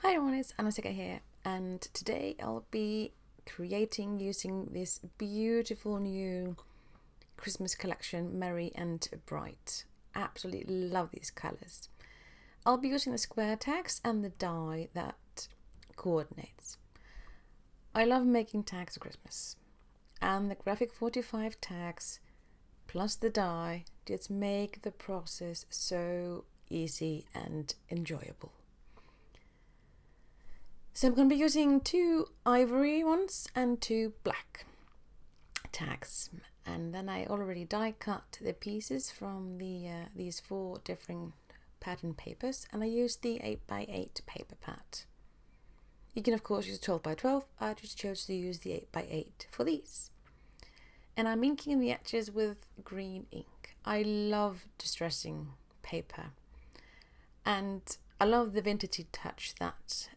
Hi everyone, it's Sigga here, and today I'll be creating using this beautiful new Christmas collection, Merry and Bright. Absolutely love these colours. I'll be using the square tags and the die that coordinates. I love making tags for Christmas, and the graphic 45 tags plus the die just make the process so easy and enjoyable. So I'm going to be using 2 ivory ones and 2 black tags, and then I already die cut the pieces from these 4 different pattern papers, and I used the 8x8 paper pad. You can of course use 12x12. I just chose to use the 8x8 for these. And I'm inking the edges with green ink. I love distressing paper, and I love the vintagey touch that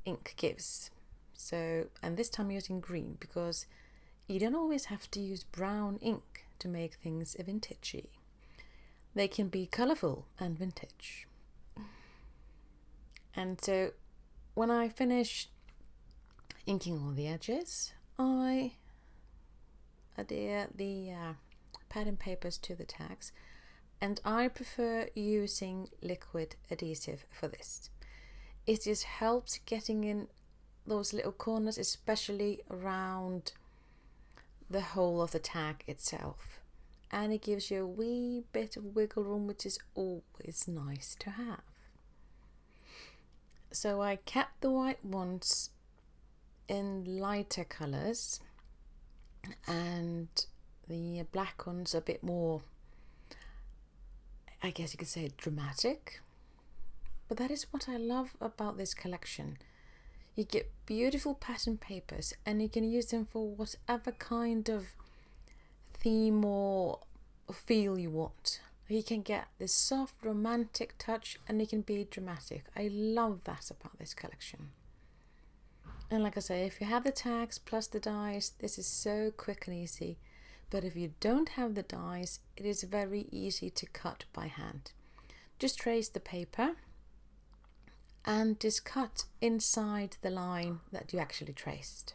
ink gives. So, and this time I'm using green because you don't always have to use brown ink to make things vintagey. They can be colourful and vintage. And so when I finish inking all the edges, I adhere the pattern papers to the tags, and I prefer using liquid adhesive for this. It just helps getting in those little corners, especially around the whole of the tag itself, and it gives you a wee bit of wiggle room, which is always nice to have. So I kept the white ones in lighter colours and the black ones a bit more, I guess you could say, dramatic. But that is what I love about this collection. You get beautiful pattern papers and you can use them for whatever kind of theme or feel you want. You can get this soft romantic touch and it can be dramatic. I love that about this collection. And like I say, if you have the tags plus the dies, this is so quick and easy. But if you don't have the dies, it is very easy to cut by hand. Just trace the paper and just cut inside the line that you actually traced,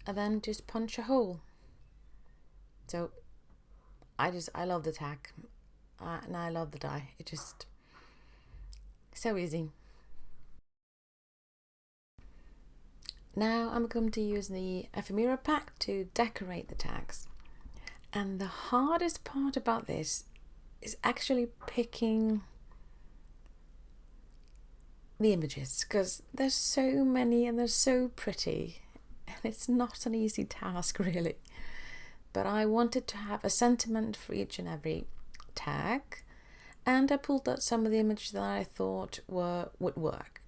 and then just punch a hole. So I love the tag and I love the die. It just so easy. Now I'm going to use the Ephemera pack to decorate the tags, and the hardest part about this is actually picking the images, because there's so many and they're so pretty, and it's not an easy task really. But I wanted to have a sentiment for each and every tag, and I pulled out some of the images that I thought would work.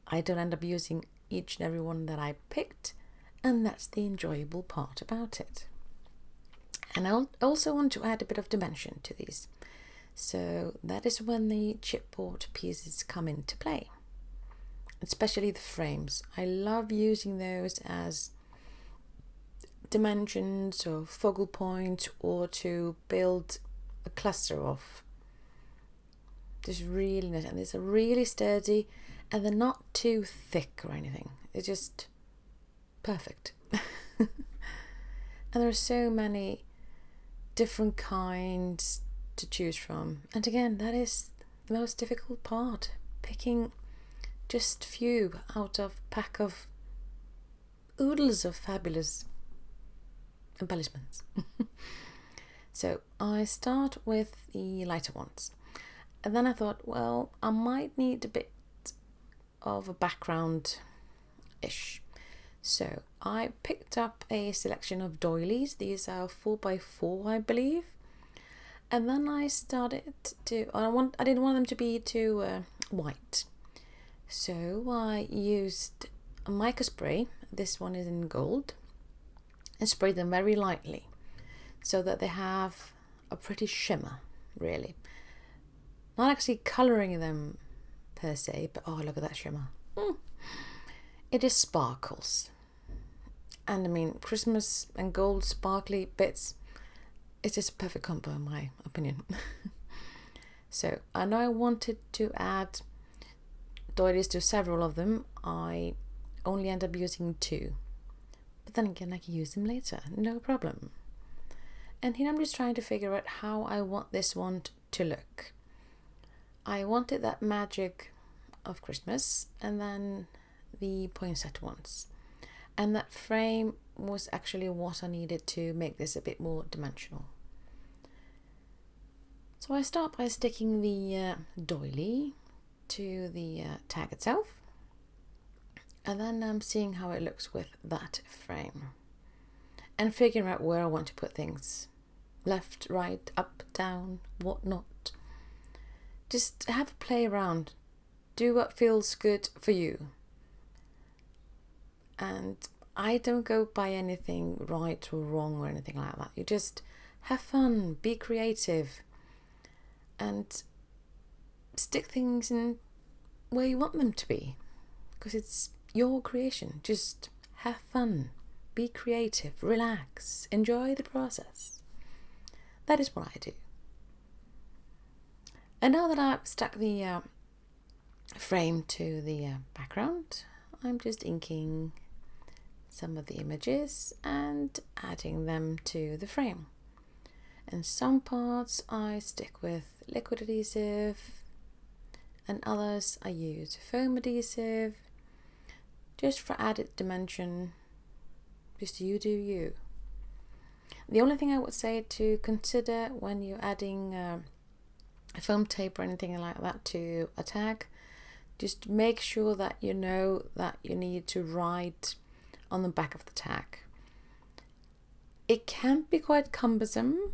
I don't end up using each and every one that I picked, and that's the enjoyable part about it. And I also want to add a bit of dimension to these. So that is when the chipboard pieces come into play, especially the frames. I love using those as dimensions or focal points, or to build a cluster of. Just really nice, and they're really sturdy and they're not too thick or anything. They're just perfect. And there are so many different kinds to choose from, and again, that is the most difficult part, picking just few out of a pack of oodles of fabulous embellishments. So I start with the lighter ones, and then I thought, well, I might need a bit of a background ish, so I picked up a selection of doilies. These are 4x4, I believe. And then I started to, I didn't want them to be too white. So I used a mica spray, this one is in gold, and sprayed them very lightly so that they have a pretty shimmer, really. Not actually colouring them per se, but oh, look at that shimmer. It just sparkles. And I mean, Christmas and gold sparkly bits, it's just a perfect combo in my opinion. So I know I wanted to add doilies to several of them, I only end up using 2. But then again, I can use them later, no problem. And here I'm just trying to figure out how I want this one to look. I wanted that magic of Christmas and then the poinsettia ones. And that frame was actually what I needed to make this a bit more dimensional. So I start by sticking the doily to the tag itself, and then I'm seeing how it looks with that frame and figuring out where I want to put things. Left, right, up, down, whatnot. Just have a play around. Do what feels good for you. And I don't go by anything right or wrong or anything like that. You just have fun, be creative, and stick things in where you want them to be, because it's your creation. Just have fun, be creative, relax, enjoy the process. That is what I do. And now that I've stuck the frame to the background, I'm just inking some of the images and adding them to the frame. And some parts I stick with liquid adhesive, and others I use foam adhesive, just for added dimension. Just you do you. The only thing I would say to consider when you're adding foam tape or anything like that to a tag, just make sure that you know that you need to write on the back of the tag. It can be quite cumbersome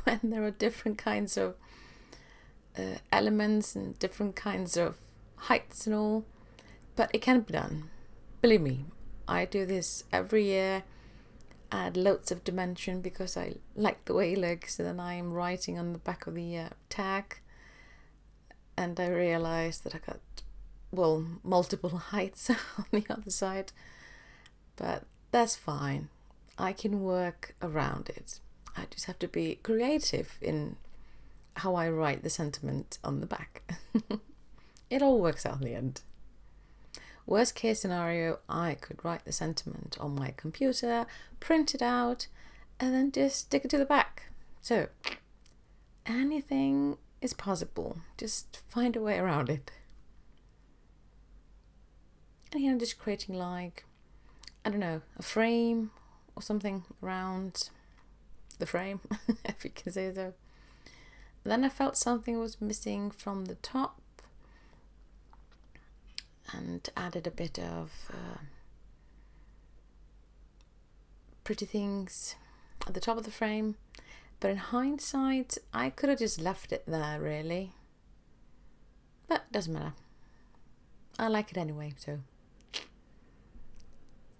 when there are different kinds of elements and different kinds of heights and all, but it can be done. Believe me, I do this every year, add loads of dimension because I like the way it looks, and then I'm writing on the back of the tag, and I realized that I got, well, multiple heights on the other side, but that's fine. I can work around it. I just have to be creative in how I write the sentiment on the back. It all works out in the end. Worst case scenario, I could write the sentiment on my computer, print it out, and then just stick it to the back. So anything is possible. Just find a way around it. And here I'm just creating, like, I don't know, a frame or something around the frame, if you can say so. Then I felt something was missing from the top and added a bit of pretty things at the top of the frame. But in hindsight, I could have just left it there, really. But it doesn't matter. I like it anyway, so.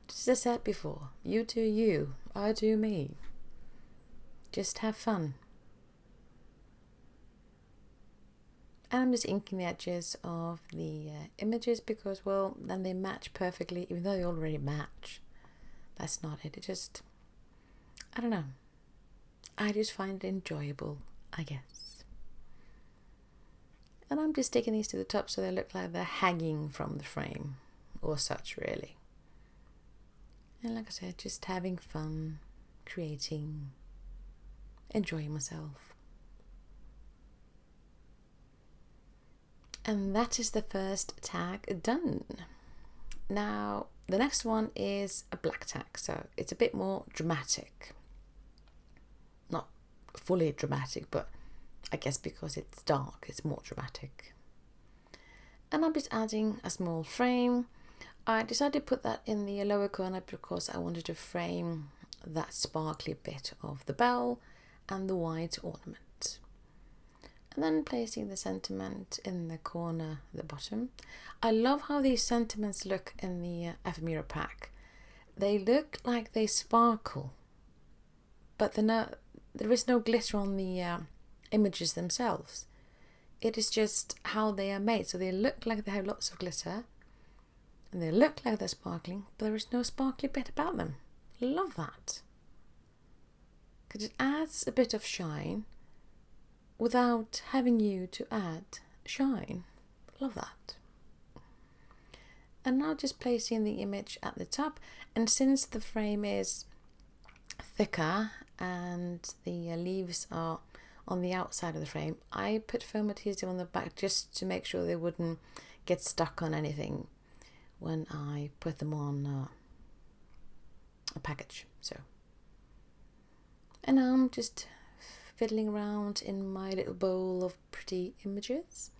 Just as I said before, you do you, I do me. Just have fun. And I'm just inking the edges of the images because, well, then they match perfectly, even though they already match. That's not it. It just, I don't know. I just find it enjoyable, I guess. And I'm just sticking these to the top so they look like they're hanging from the frame or such, really. And like I said, just having fun, creating, enjoying myself. And that is the first tag done. Now, the next one is a black tag, so it's a bit more dramatic. Not fully dramatic, but I guess because it's dark, it's more dramatic. And I'm just adding a small frame. I decided to put that in the lower corner because I wanted to frame that sparkly bit of the bell and the white ornament. And then placing the sentiment in the corner at the bottom. I love how these sentiments look in the Ephemera pack. They look like they sparkle, but there is no glitter on the images themselves. It is just how they are made. So they look like they have lots of glitter, and they look like they're sparkling, but there is no sparkly bit about them. Love that. Because it adds a bit of shine without having you to add shine. Love that. And now just placing the image at the top, and since the frame is thicker and the leaves are on the outside of the frame, I put foam adhesive on the back just to make sure they wouldn't get stuck on anything when I put them on a package. So, and now I'm just fiddling around in my little bowl of pretty images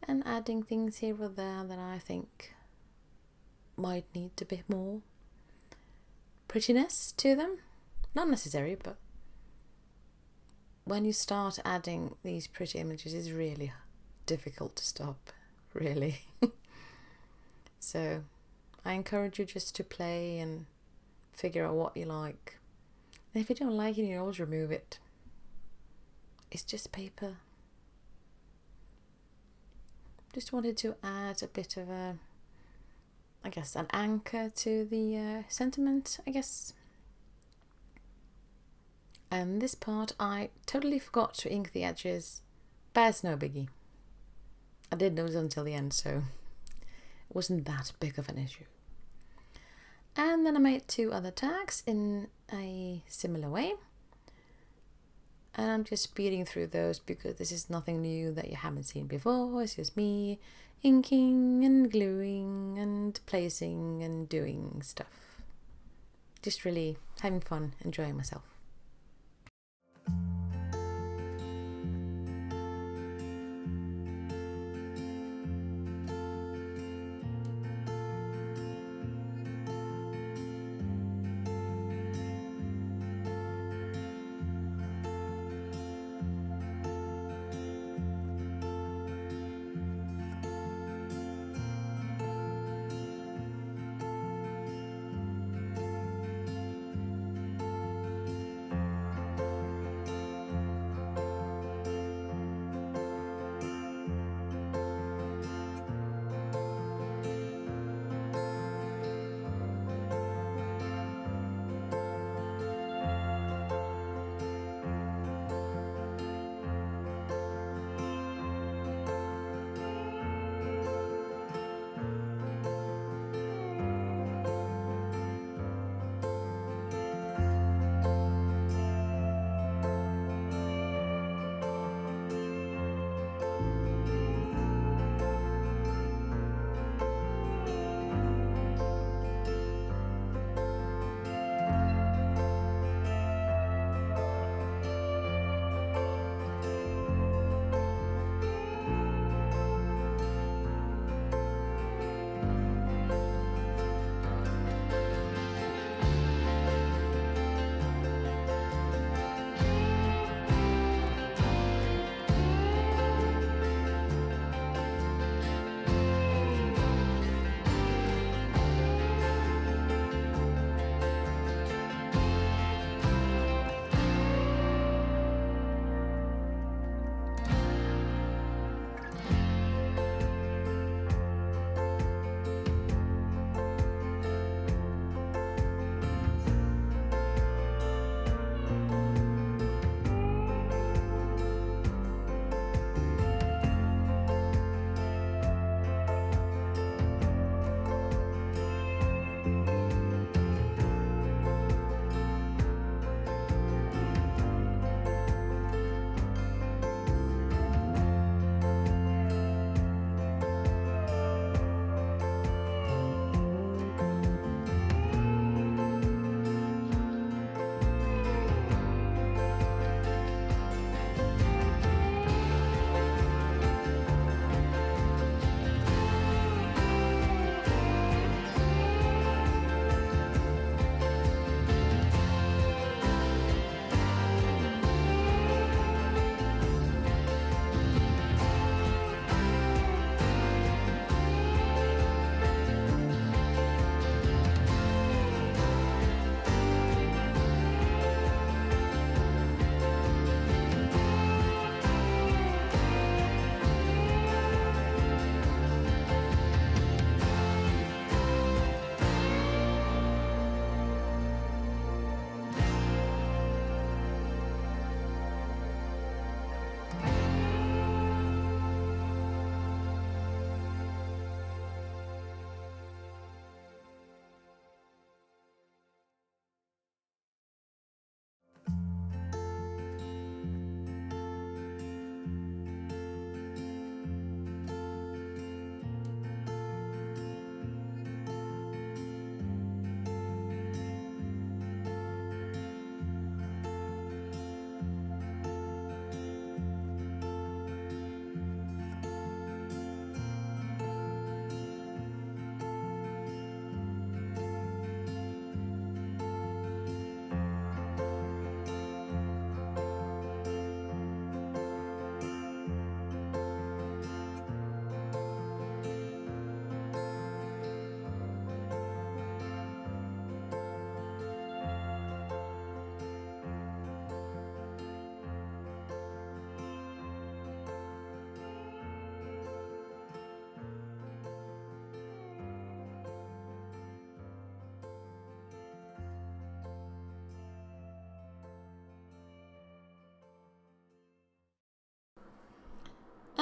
and adding things here or there that I think might need a bit more prettiness to them. Not necessary, but when you start adding these pretty images, it's really difficult to stop, really. So I encourage you just to play and figure out what you like. And if you don't like it, you always remove it. It's just paper. Just wanted to add a bit of a, I guess, an anchor to the sentiment, I guess. And this part, I totally forgot to ink the edges, but it's no biggie. I didn't notice until the end, so it wasn't that big of an issue. And then I made 2 other tags in a similar way. And I'm just speeding through those because this is nothing new that you haven't seen before. It's just me inking and gluing and placing and doing stuff. Just really having fun, enjoying myself.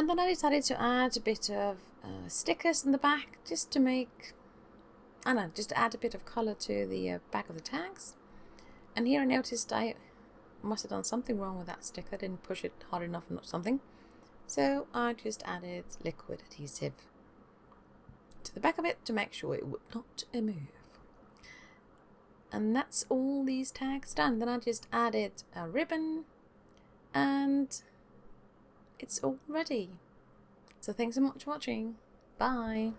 And then I decided to add a bit of stickers in the back, just to make, I don't know, just to add a bit of colour to the back of the tags. And here I noticed I must have done something wrong with that sticker. I didn't push it hard enough or something. So I just added liquid adhesive to the back of it to make sure it would not move. And that's all these tags done. Then I just added a ribbon and it's all ready. So thanks so much for watching. Bye.